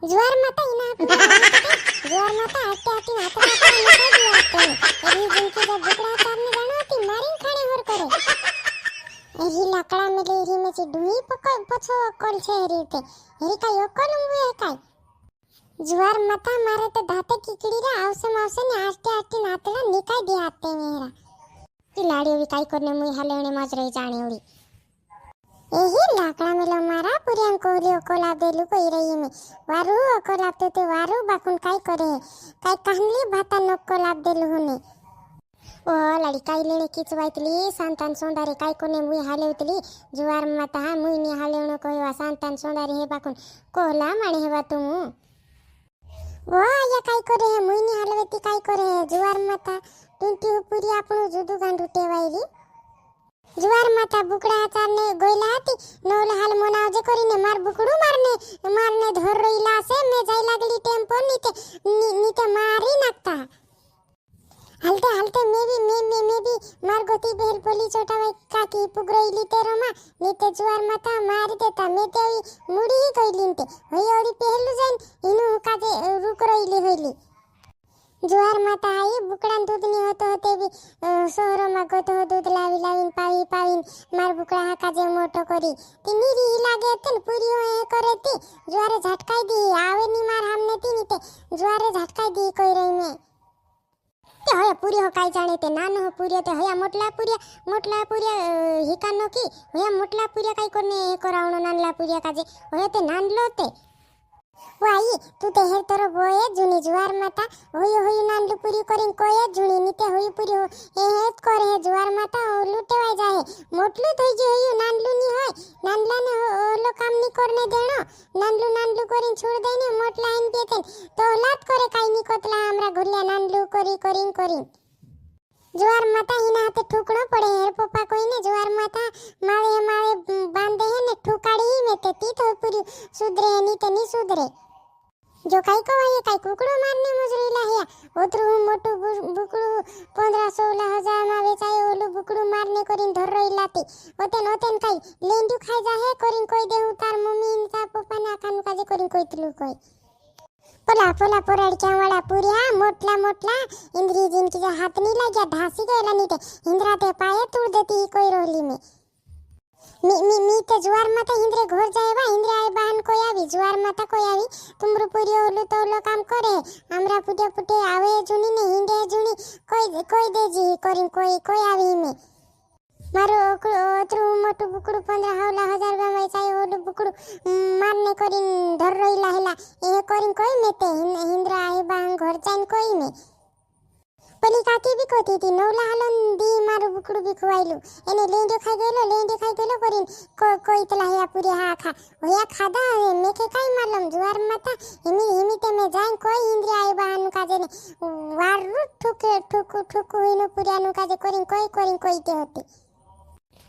ज्वार माता इना ज्वार माता आटे आटे नाता निकाय दिया एरी जिनकी जब बुकड़ा चारने जानो होती मारी खाने होर करे एरी लाकड़ा में ले एरी में से ढूई पको पछो कोल छे एरी ते एरी का योकोल मुए काय ज्वार माता मारे तो दाते किकड़ी रे आवसे मावसे ने आटे आटे नातला निकाय दिया आते मेरा ई लाड़ी भी काय करने मुई हालेने मज रही जाने उड़ी एही लाकड़ा में लो मारा पुरियां कोलियो कोला देलु कोई रही में वारू कोला तो वारू बाकुन काय करे काय कहली भाता नो कोला देलु होने ओ लड़ी काय लेने किचवाइतली संतान सोंदारे काय कोने मुई हालेउतली जुवार माता मुई नि हालेउनो कोई संतान सोंदारे हे बाकुन कोला माणे हेवा तुम ओ या काय करे मुई नि हालेवेती काय करे जुवार माता टुंटी पुरी आपणो जुदू गांडू टेवाईली जुवार माता बुकड़ा चारने गोइला हती नौल हाल मोनावजे करीने मार बुकड़ू मारने धर रहीला से मैं जाई लागली टेम्पो नीते मारी नाखता हलते हलते मैं भी मार गोती बेल पोली छोटा भाई काकी पुगरोइली तेरो मा नीते जुवार माता मारी देता मैं ते मुड़ी ही गइलीनते होई ओडी पहलू जाइन इनु काजे रुक रहीली होइली जुवार माता आई बुकड़ा दूध नहीं होते होते भी शहरों में गो तो दूध लावी लावीन पावीन मार बुकड़ा हाका जे मोटो करी ती नीरी लागे तन पूरी होए करे ती जुवारे झटकाई दी आवे नी मार हमने ती नीते जुवारे झटकाई दी कोई रही में ते होया पूरी हो काय जाने ते नानो हो पूरी ते होया मोटला पूरी हिकानो की होया मोटला पूरी काय करने करावणो नानला पूरी काजे होया ते नानलो ते वाई तू ते हेर तोरो बोये जुनी जुवार माता होई नानलू पूरी करिन कोये जुनी नीते होई पूरी हो हेत करे हे जुवार माता लुटे वाई जाए मोटलू थई जे होई नानलू नी होय नानला ने ओलो काम नी करने देनो नानलू करिन छोड़ देने मोटला इन पेतन तो लात करे काई नी कोतला हमरा घुरिया नानलू करिन जुवार माता हिना हाथे ठुकड़ो पड़े हेर पप्पा कोई ने जुवार माता मावे बांधे है ने ठुकाड़ी में ते ती तो पूरी सुधरे नी ते नी सुधरे जो काई को वाये काई कुकड़ो मारने मजरी लाहिया ओतरू मोटू बुकड़ू 15-16 हजार में वेचाए ओलू बुकड़ू मारने करिन धर रही लाती ओतेन काई लेंडू खाई जाहे करिन कोई देहु तार मम्मी इनका पप्पा ना खानु काजे करिन कोई तलू कोई पोला पोराड़क्या वाला पुरिया मोटला इंद्री जिनकी जो हाथ नहीं लग गया ढासी गया नीते इंद्रा ते पाए तोड़ देती कोई रोली में मी ते जुवार माता इंद्रे घोर जाए बा इंद्रे आए बहन कोई आवी जुवार माता कोई आवी तुमरु पुरियो ओलू तो ओलो काम करे हमरा पुटे आवे जुनी ने हिंदे जुनी कोई दे जी करिन कोई आवी में मारो ओतरू मोटू बुकड़ू 15-16 हजार में चाहे ओलू बुकड़ू मारने करिन धर रही लाहेला ए करिन कोई मेते हिंद्रा आए बहन घर जाइन कोई में पली काकी भी कहती थी नौला हालन दी मारू बुकड़ू भी खुआइलू एने लेंडे खाई गेलो करिन कोई तला या पूरी हा खा होया खादा मैं के काई मालूम जुवार माता हिमी ते में जाइन कोई इंद्रिया आई बाहनु काजे ने वारु ठुकु हिनु पुरियानु काजे करिन कोई ते होती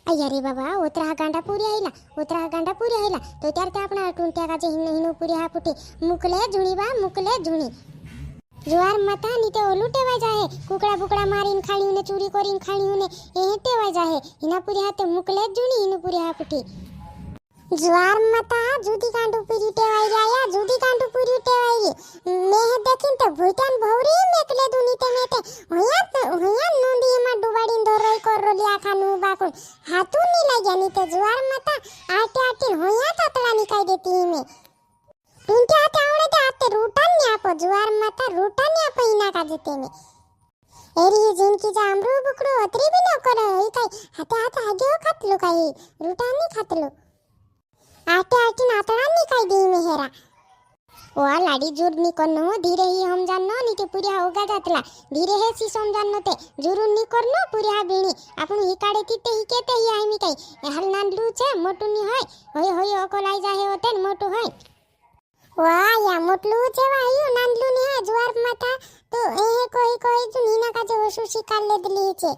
अय्या रे बाबा ओतरा गांडा पूरी आइला तो त्यार ते आपना टुंट्या काजे हिनु पूरी हा पुटी मुकले झुणी जुवार माता नीते ओलू टेवाय जाहे कुकड़ा बुकड़ा मारीन खाणी ने चोरी करीन खाणी ने ए टेवाय जाहे हिना पूरी हाते मुकले जुनी हिनु पूरी हा पुटी जुवार माता जुदी कांडू पूरी टेवाय जाया जुदी कांडू पूरी टेवाय मैं देखिन तो भूटान भौरी मेकले दुनीते मेते होया नोंदी मा डुबाडीन धोरई करलिया खानु बाकुन हाथू नी लाग्या नीते जुवार माता आटे होया तातला निकाय देती में टुंट्या हाते आवडे ते हाते रूटान नी आपो जुवार माता रूटान नी आपो इना काजते में एरी जिनकी जामरू बुकड़ू अतरी भी न करे ई काई हाते आगे खातलू काई रूटान नी खातलू आटे नातड़ा नी काई दी में हेरा ओ लाडी जुर नी करनो धीरे ही हम जाननो नीते पुरिया होगा जातला धीरे है सी सम जाननो ते जुरु नी करनो पुरिया बीणी आपण ही काडे तीते ही केते ही आईमी काई हल नानलू छे मोटू नी होय ओकोलाई जाहे होतेन मोटू होय वाह या मोटलू जेवा आयु नानलू ने जुवार माता तो कोई जुनीना का जो सुशी काल ले दिली छे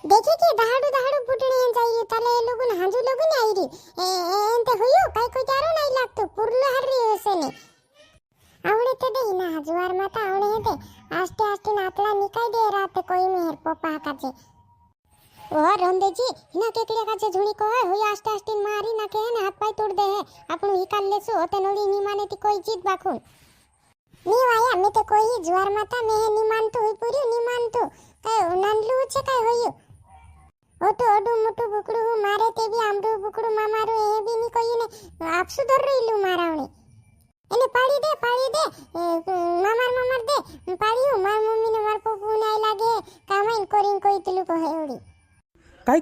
देखे के दहाड़ू फुटणे जाई तले लोगन हांजू लोगन आईरी एंते होयो काय कोई चारो नाही लागतो पुरलो हररी होसे ने आवडे ते दे ना जुवार माता आवडे हे ते आस्ते नातला निकाय दे राते कोई मेहर पप्पा काचे ओ रंदे जी हिना केकड़िया काचे झुणी को है होय आस्ते आस्ते मारी नाखे है ने हाथ पाय तोड़ दे है आपणु हिकाल लेसु होते नोडी नी माने ती कोई जीत बाखू नी वाया मी ते कोई ज्वार माता में नी मानतो होय पूरी नी मानतो काय नानलू छे काय होय ओ तो ओडू मोटू बुकड़ू मारे ते बी आमडू बुकड़ू मामारू ए बी नी कोई ने आपसु दर रहीलू मारावणे એને પાડી દે મામાર દે પાડ્યું માર મમ્મી ને માર પપ્પુ નાઈ લાગે કામાઈન કોરીન કોઈ તુલું કહે ઓડી काय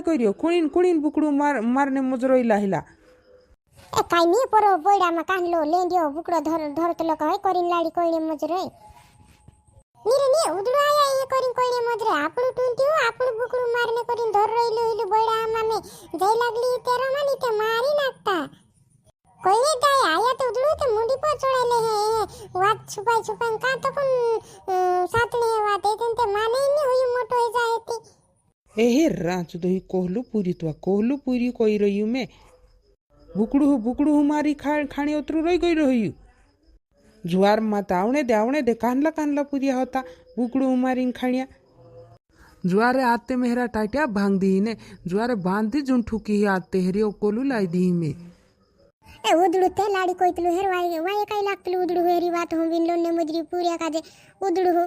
કર્યો कुणीन बुकडू मारने मुजरोईला हिला ए काय नी परो बोयडाમાં કાંડલો લેંડિયો બુકડો ધરતલો કહે કોરીન લાડી કોઈને મજરોય નીરે ની ઉડડો આયા એ કોરીન કોઈને મજરે આપણું ટૂંટ્યું આપણું બુકડું મારને કોરીન ધર રહીલું હિલું બોયડામાં મે જઈ લાગલી તેરો માની તે મારી નાખતા कोई गाय आया तो उधड़ू तो मुंडी पर चढ़े ले है वात छुपाई का तो कोन सातले वात एतन ते माने नहीं हुई मोटो हो जाएती ए रांच दही कोहलू पूरी कोई रही मैं बुकड़ू मारी खाणी उतरू रही गई रही ज्वार माता आवने दे कानला पूरिया होता बुकड़ू मारी खाणिया ज्वारे आते मेहरा टाटिया भांग दी ने ज्वारे बांधी जुन ठुकी आते हेरी कोलू लाई दी में ए उदड़ू ते लाड़ी कोइतलू हेरवाई वाय काय लागतलू उदड़ू हेरी बात हो विनलो ने मजरी पूरिया काजे उदड़ू हो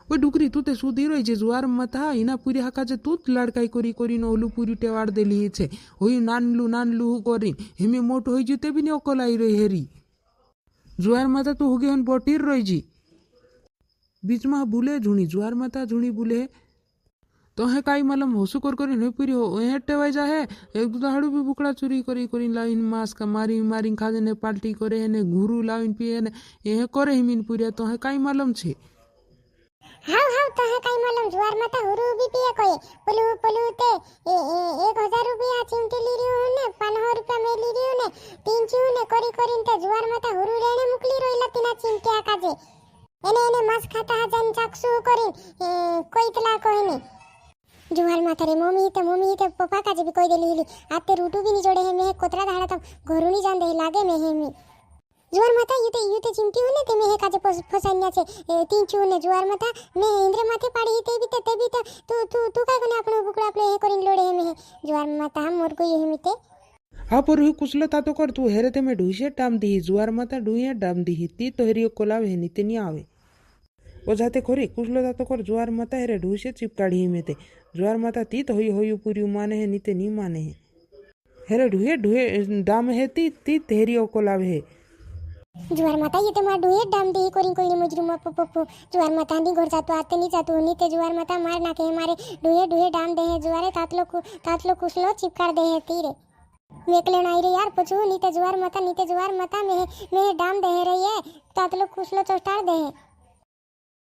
वो डुकरी तू ते सुधी रही छे ज्वार मता इना पूरी हाकाजे तू लड़काई कोरी नो ओलू पूरी टेवाड़ देली छे होई नानलू कोरी हिमे मोटो होई जते भी ने ओकोलाई रही हेरी ज्वार मता तू होगे हन बोटीर रही जी बीच में बुले झुणी ज्वार मता झुणी बुले तो है काई मालूम होसु कर नहीं पूरी हो ए टेवाई जा है एक दो हाड़ू भी बुकड़ा चोरी करी लाइन मास का मारी खाजे ने पाल्टी करे ने घुरू लाइन पिए ने ए करे हिमिन पूरी तो है काई मालूम छे हाउ तो है काई मालूम ज्वार माता हुरू भी पिए कोई पलू ते 1000 रुपया चिमटी ली रियो ने 500 रुपया में ली रियो ने तीन चू ने करीन ते ज्वार माता हुरू रेने मुकली रोइला तीना चिमटिया काजे एने मास खाता हजन चाकसू करीन कोई तला कोई ने जुवाल माता रे मम्मी ते पप्पा काजे भी कोई देली हिली आते रूटू भी नहीं जोड़े है मैं कोतरा धाड़ा तब घरू नहीं जान दे लागे में है मी जुवार माता युते चिमटी होने ते में काजे फसान्या छे तीन चू ने जुवार माता मैं इंद्र माथे पाड़ी ते भी तू काय कोने आपनो बुकड़ा आपले हे करिन लोड़े है में जुवार माता हम मोर गई है मिते हाँ पर ही कुसलता तो कर तू हेरे ते में ढूसे टाम दी जुवार माता ढूए डाम दी ती तो हेरी कोलावे है नीते नहीं आवे वो जाते खोरी कुसलता तो कर जुवार माता हेरे ढूसे चिपकाड़ी में ते ज्वार माता ती तो होई पूरी माने है नीते नहीं माने है हेरे ढुए डाम है ती तेरी ओकोलाव है ज्वार माता ये तो मार ढुए डाम दे कोई मुजरू मा पप्पू ज्वार माता नी घर जातो आते नहीं जातो नीते ज्वार माता मार नाके हमारे ढुए डाम दे है ज्वारे तातलो कुसलो चिपकार दे है तीरे वेकले नाई रे यार पछू नीते ज्वार माता में डाम दे रही है तातलो कुसलो चोटाड़ दे है